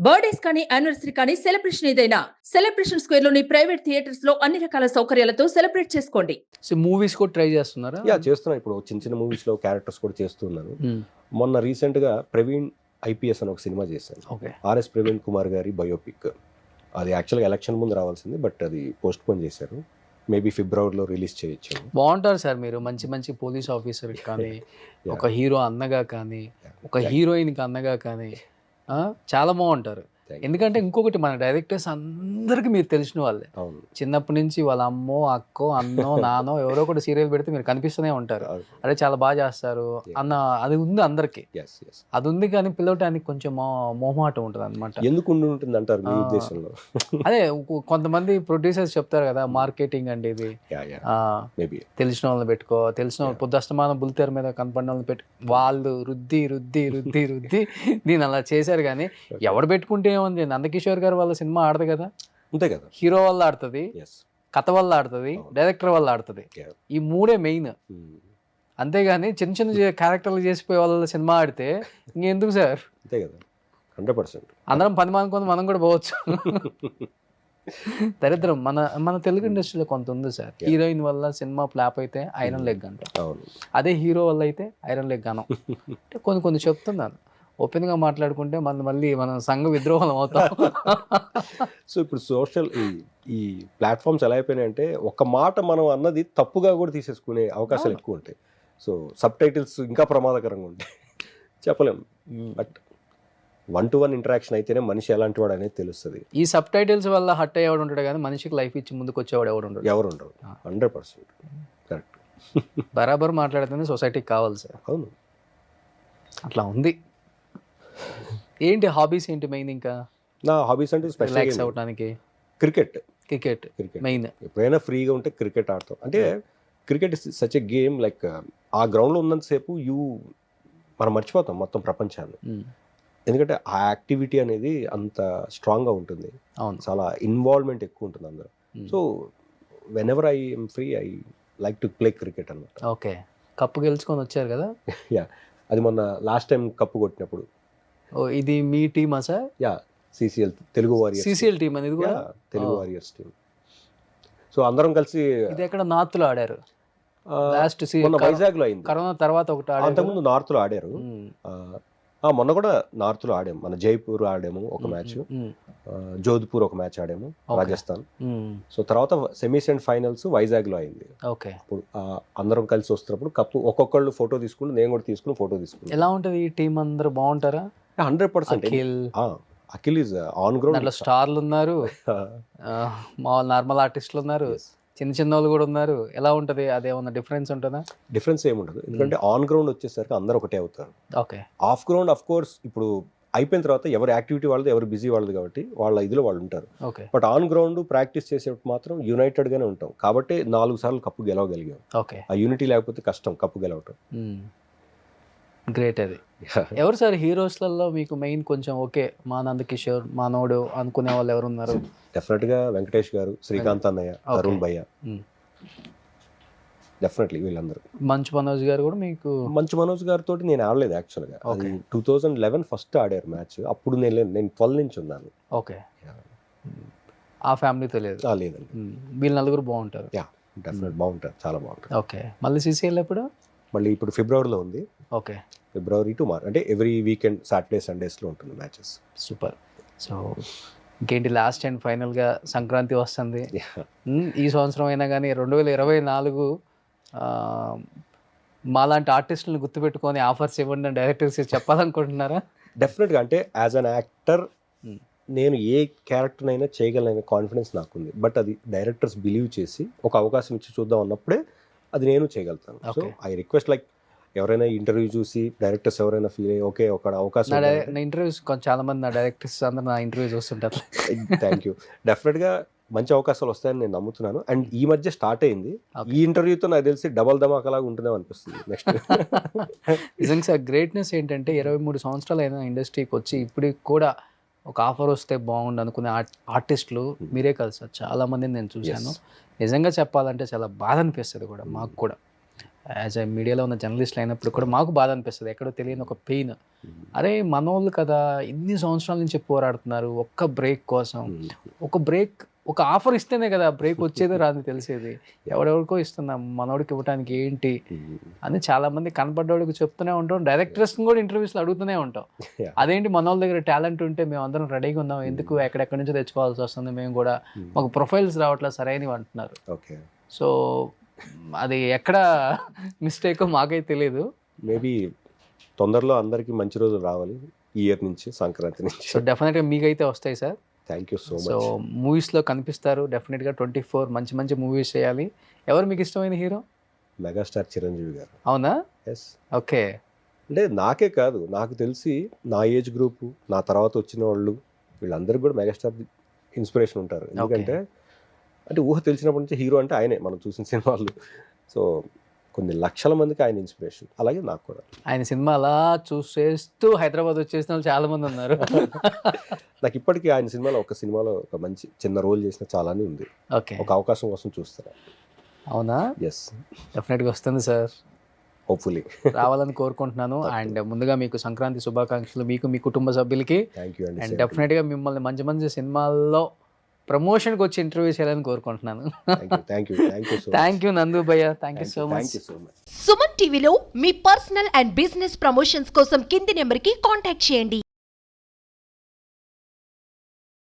Birthdays కానీ anniversary కానీ celebration ఏదైనా సెలబ్రేషన్ స్క్వేర్ లోని ప్రైవేట్ థియేటర్స్ లో అన్ని రకాల సౌకర్యాలతో సెలబ్రేట్ చేసుకోండి. సో మూవీస్ కూడా ట్రై చేస్తున్నారా? చేస్తున్నా. ఇప్పుడు చిన్న చిన్న మూవీస్లో క్యారెక్టర్స్ కూడా చేస్తున్నాను. మ్మ్. మొన్న రీసెంట్గా ప్రవీణ్ ఐపీఎస్ అని ఒక సినిమా చేశాను. ఓకే. ఆర్ఎస్ ప్రవీణ్ కుమార్ గారి బయోపిక్. అది యాక్చువల్గా ఎలక్షన్ ముందు రావాల్సింది, బట్ అది పోస్ట్ పోన్ చేశారు. మేబీ ఫిబ్రవరిలో రిలీజ్ చేయొచ్చు. బాగుంటారు సార్ మీరు, మంచి మంచి పోలీస్ ఆఫీసర్ కానీ ఒక హీరో అన్నగా కానీ ఒక హీరోయిన్కి అన్నగా కానీ చాలా బాగుంటారు. ఎందుకంటే ఇంకొకటి, మన డైరెక్టర్స్ అందరికీ మీరు తెలిసిన వాళ్ళే. అవును. చిన్నప్పటి నుంచి వాళ్ళ అమ్మో అక్కో అన్నో నానో ఎవరో ఒకటి సీరియల్ పెడితే మీరు కనిపిస్తూనే ఉంటారు. అదే చాలా బాగా చేస్తారు అన్న అది ఉంది అందరికి. అది ఉంది కానీ పిలవటానికి కొంచెం మొహమాటం ఉంటుంది అనమాట. ఎందుకు ఉంటుంది అంటారు మీ ఉద్దేశంలో? అదే కొంతమంది ప్రొడ్యూసర్స్ చెప్తారు కదా, మార్కెటింగ్ అంటే ఇది తెలిసిన వాళ్ళని పెట్టుకో, తెలిసిన వాళ్ళు పొద్దుస్తమానం బుల్తెర మీద కనపడిన వాళ్ళని పెట్టు, వాళ్ళు రుద్ది రుద్ది రుద్ది రుద్ది దీని అలా చేశారు. కానీ ఎవడు పెట్టుకుంటే ఏముంది, నందకిషోర్ గారు వాళ్ళ సినిమా ఆడదు కదా, అంతే కదా. హీరో వల్ల ఆడుతుంది, కథ వల్ల ఆడుతుంది, డైరెక్టర్ వల్ల ఆడుతుంది. ఈ మూడే మెయిన్. అంతేగాని చిన్న చిన్న క్యారెక్టర్లు చేసిపోయే వాళ్ళ సినిమా ఆడితే ఇంకెందుకు సార్? అంతే కదా, 100%. అందరం పని మానుకొని మనం కూడా పోవచ్చు. దరిద్రం మన తెలుగు ఇండస్ట్రీలో కొంత ఉంది సార్. హీరోయిన్ వల్ల సినిమా ఫ్లాప్ అయితే ఐరన్ లెగ్ అంటాం, అదే హీరో వల్ల అయితే ఐరన్ లెగ్ అనం. అంటే కొన్ని చెప్తున్నాను, ఓపెన్గా మాట్లాడుకుంటే మనం సంఘ విద్రోహం అవుతాం. సో ఇప్పుడు ఈ ప్లాట్ఫామ్స్ ఎలా అయిపోయినాయంటే ఒక మాట మనం అన్నది తప్పుగా కూడా తీసేసుకునే అవకాశాలు ఎక్కువ ఉంటాయి. సో సబ్ టైటిల్స్ ఇంకా ప్రమాదకరంగా ఉంటాయి, చెప్పలేము. బట్ 1-to-1 ఇంటరాక్షన్ అయితేనే మనిషి ఎలాంటి వాడు అనేది తెలుస్తుంది. ఈ సబ్ టైటిల్స్ వల్ల హట్ అయ్యేవాడు ఉంటాడు కానీ మనిషికి లైఫ్ ఇచ్చి ముందుకు వచ్చేవాడు ఎవరు ఉండరు. 100% కరెక్ట్. బరాబర్ మాట్లాడితేనే సొసైటీకి కావాలి సార్. అవును, అట్లా ఉంది. ఏంటి హాబీస్ ఏంటి మెయిన్? ఇంకా నా హాబీస్ అంటే రిలాక్స్ అవ్వడానికి క్రికెట్ మెయిన్. ఎప్పుడైనా ఫ్రీగా ఉంటే క్రికెట్ ఆడతాం. అంటే cricket is such a game, like ఆ గ్రౌండ్లో ఉన్నంతసేపు మనం మర్చిపోతాం మొత్తం ప్రపంచాన్ని. ఎందుకంటే ఆ యాక్టివిటీ అనేది అంత స్ట్రాంగ్గా ఉంటుంది. చాలా ఇన్వాల్వ్మెంట్ ఎక్కువ ఉంటుంది అందరూ. So when ever I M free I like to play cricket అన్నమాట. ఓకే. కప్పు గెలుచుకొని వచ్చారు కదా? యా, అది మొన్న లాస్ట్ టైం కప్పు కొట్టినప్పుడు. ఇది మీ టీమా sir? Yeah, CCL Telugu warriors. CCL team అనేది కూడా తెలుగు వారియర్స్ టీమ్. సో అందరం కలిసి ఇది ఎక్కడ నార్త్ లో ఆడారు లాస్ట్ సీజన్. వైజాగ్ లో అయింది. కరోనా తర్వాత ఒకటి ఆడారు, అంతకుముందు నార్త్ లో ఆడారు. మొన్న కూడా నార్త్ లో ఆడాము. మన జైపూర్ ఆడాము ఒక మ్యాచ్, జోధ్పూర్ ఒక మ్యాచ్ ఆడాము, రాజస్థాన్. సో తర్వాత సెమీస్ అండ్ ఫైనల్స్ వైజాగ్ లో అయింది. ఓకే. అప్పుడు అందరం కలిసి వస్తున్నప్పుడు కప్పు ఒక్కొక్కళ్ళు ఫోటో తీసుకుని, నేను కూడా తీసుకుని ఫోటో తీసుకున్నాను. ఎలా ఉంటది ఈ టీం? అందరూ బాగుంటారా? 100%. Akhil is on ground. స్టార్లు ఉన్నారు, నార్మల్ ఆర్టిస్టులు ఉన్నారు, చిన్న వాళ్ళు కూడా ఉన్నారు. ఎలా ఉంటది? అదేమన్నా డిఫరెన్స్ ఉంటుందా? డిఫరెన్స్ ఏముండదు, ఎందుకంటే ఆన్ గ్రౌండ్ వచ్చేసరికి అందరూ ఒకటే అవుతారు. Okay. Of ground of course ఇప్పుడు అయిపోయిన తర్వాత ఎవరి యాక్టివిటీ వాళ్ళది, ఎవరు బిజీ వాళ్ళది, కాబట్టి వాళ్ళ ఇదిలో వాళ్ళు ఉంటారు. బట్ ఆన్ గ్రౌండ్ ప్రాక్టీస్ చేసేటప్పుడు మాత్రం యునైటెడ్ గానే ఉంటాం. కాబట్టి 4 సార్లు కప్పు గెలవగలిగాం. ఆ యూనిటీ లేకపోతే కష్టం కప్పు గెలవటం. గ్రేట్. అది ఎవరు సార్ హీరోస్లలో మీకు మెయిన్ కొంచెం ఓకే మా నందకిషోర్ మానవుడు అనుకునే వాళ్ళు ఎవరు ఉన్నారు? డెఫినెట్ గా వెంకటేష్ గారు, శ్రీకాంత్ అన్నయ్య, అరుణ్ భయ్య, డెఫినెట్లీ వీళ్ళందరూ. మంచు మనోజ్ గారు కూడా మీకు? మంచు మనోజ్ గారితో నేను ఆడలేదు యాక్చువల్గా. అది 2011 ఫస్ట్ ఆడారు మ్యాచ్. అప్పుడు నేను 12 నుంచి ఉన్నాను. ఓకే. ఆ ఫ్యామిలీతో లేదు? లేదండి. వీళ్ళు నలుగురు బాగుంటారు. డెఫినెట్ బాగుంటారు, చాలా బాగుంటారు. ఓకే. మళ్ళీ CCL ఎప్పుడు? మళ్ళీ ఇప్పుడు ఫిబ్రవరిలో ఉంది. ఓకే. ఫిబ్రవరి టు మార్చ్, అంటే ఎవ్రీ వీకెండ్ సాటర్డే సండేస్లో ఉంటుంది మ్యాచెస్. సూపర్. సో ఇంకేంటి, లాస్ట్ అండ్ ఫైనల్గా సంక్రాంతి వస్తుంది. ఈ సంవత్సరం అయినా కానీ 2024 మాలాంటి ఆర్టిస్టులను గుర్తుపెట్టుకొని ఆఫర్స్ ఇవ్వండి అని డైరెక్టర్స్ చెప్పాలనుకుంటున్నారా? డెఫినెట్గా. అంటే యాజ్ అన్ యాక్టర్ నేను ఏ క్యారెక్టర్ అయినా చేయగలననే కాన్ఫిడెన్స్ నాకుంది. బట్ అది డైరెక్టర్స్ బిలీవ్ చేసి ఒక అవకాశం ఇచ్చి చూద్దాం అన్నప్పుడే అది నేను చేయగలుగుతాను. సో ఐ రిక్వెస్ట్, లైక్ ఎవరైనా ఇంటర్వ్యూ చూసి డైరెక్టర్స్ ఎవరైనా ఫీల్ అయ్యి ఓకే ఒక అవకాశం. నా ఇంటర్వ్యూస్ చాలా మంది నా డైరెక్టర్స్ అందరూ నా ఇంటర్వ్యూ చూస్తుంటారు. Thank you. డెఫినెట్గా మంచి అవకాశాలు వస్తాయని నేను నమ్ముతున్నాను. అండ్ ఈ మధ్య స్టార్ట్ అయింది. ఈ ఇంటర్వ్యూతో నాకు తెలిసి డబల్ ధమాకాలాగా ఉంటుందేమో అనిపిస్తుంది నెక్స్ట్. నిజంగా సార్ గ్రేట్నెస్ ఏంటంటే 23 సంవత్సరాలు అయినా ఇండస్ట్రీకి వచ్చి ఇప్పటికి కూడా ఒక ఆఫర్ వస్తే బాగుండు అనుకునే ఆర్టిస్టులు మీరే కదా సార్. చాలా మందిని నేను చూశాను. నిజంగా చెప్పాలంటే చాలా బాధ అనిపిస్తుంది కూడా మాకు కూడా. యాజ్ ఎ మీడియాలో ఉన్న జర్నలిస్ట్లు అయినప్పుడు కూడా మాకు బాధ అనిపిస్తుంది, ఎక్కడో తెలియని ఒక పెయిన్. అరే మనోళ్ళు కదా ఇన్ని సంవత్సరాల నుంచి పోరాడుతున్నారు ఒక్క బ్రేక్ కోసం, ఒక ఆఫర్ ఇస్తేనే కదా బ్రేక్ వచ్చేది రాదు తెలిసేది. ఎవడెవరికో ఇస్తున్నాం, మనోడికి ఇవ్వడానికి ఏంటి అని చాలా మంది కనపడ్డోడికి చెప్తూనే ఉంటాం, డైరెక్టర్స్ని కూడా ఇంటర్వ్యూస్లో అడుగుతూనే ఉంటాం. అదేంటి మనోళ్ళ దగ్గర టాలెంట్ ఉంటే మేము అందరం రెడీగా ఉన్నాం, ఎందుకు ఎక్కడెక్కడి నుంచో తెచ్చుకోవాల్సి వస్తుంది, మేము కూడా మాకు ప్రొఫైల్స్ రావట్లేదు సరైనవి అంటున్నారు. సో అది ఎక్కడ మిస్టేక్ మాకైతే తెలియదు. మేబీ తొందరలో అందరికీ మంచి రోజులు రావాలి ఈ ఇయర్ నుంచి, సంక్రాంతి నుంచి. సో డెఫినెట్గా మీకైతే వస్తాయి sir. Thank you so so much. మూవీస్లో కనిపిస్తారు డెఫినెట్గా. 24 మంచి మంచి మూవీస్ చేయాలి. ఎవరు మీకు ఇష్టమైన హీరో? మెగాస్టార్ చిరంజీవి గారు. అవునా? ఎస్. ఓకే. అంటే నాకే కాదు, నాకు తెలిసి నా ఏజ్ గ్రూపు, నా తర్వాత వచ్చిన వాళ్ళు వీళ్ళందరికీ కూడా మెగాస్టార్ ఇన్స్పిరేషన్ ఉంటారు. ఎందుకంటే అంటే ఊహ తెలిసినప్పటి నుంచి హీరో అంటే ఆయనే, మనం చూసిన సినిమాలు. సో కొన్ని లక్షల మందికి ఆయన ఇన్స్పిరేషన్. అలాగే నాకు కూడా. ఆయన సినిమా అలా చూసేస్తూ హైదరాబాద్ వచ్చేసిన వాళ్ళు చాలా మంది ఉన్నారు. నాకు ఇప్పటికీ ఆయన సినిమాలో ఒక మంచి చిన్న రోల్ చేసిన చాలానే ఉంది. ఓకే. ఒక అవకాశం కోసం చూస్తారా? అవునా? ఎస్, డెఫినెట్గా వస్తుంది సార్, హోప్ఫుల్లీ రావాలని కోరుకుంటున్నాను. అండ్ ముందుగా మీకు సంక్రాంతి శుభాకాంక్షలు, మీకు మీ కుటుంబ సభ్యులకి. థ్యాంక్ యూ అండి. అండ్ డెఫినెట్గా మిమ్మల్ని మంచి మంచి సినిమాల్లో ప్రమోషన్కి వచ్చి ఇంటర్వ్యూ చేయాలని కోరుకుంటున్నాను. థ్యాంక్ యూ థ్యాంక్ యూ నందు భయ్య, thank you so much. Suman టీవీలో మీ పర్సనల్ అండ్ బిజినెస్ ప్రమోషన్స్ కోసం కింది నెంబర్కి కాంటాక్ట్ చేయండి.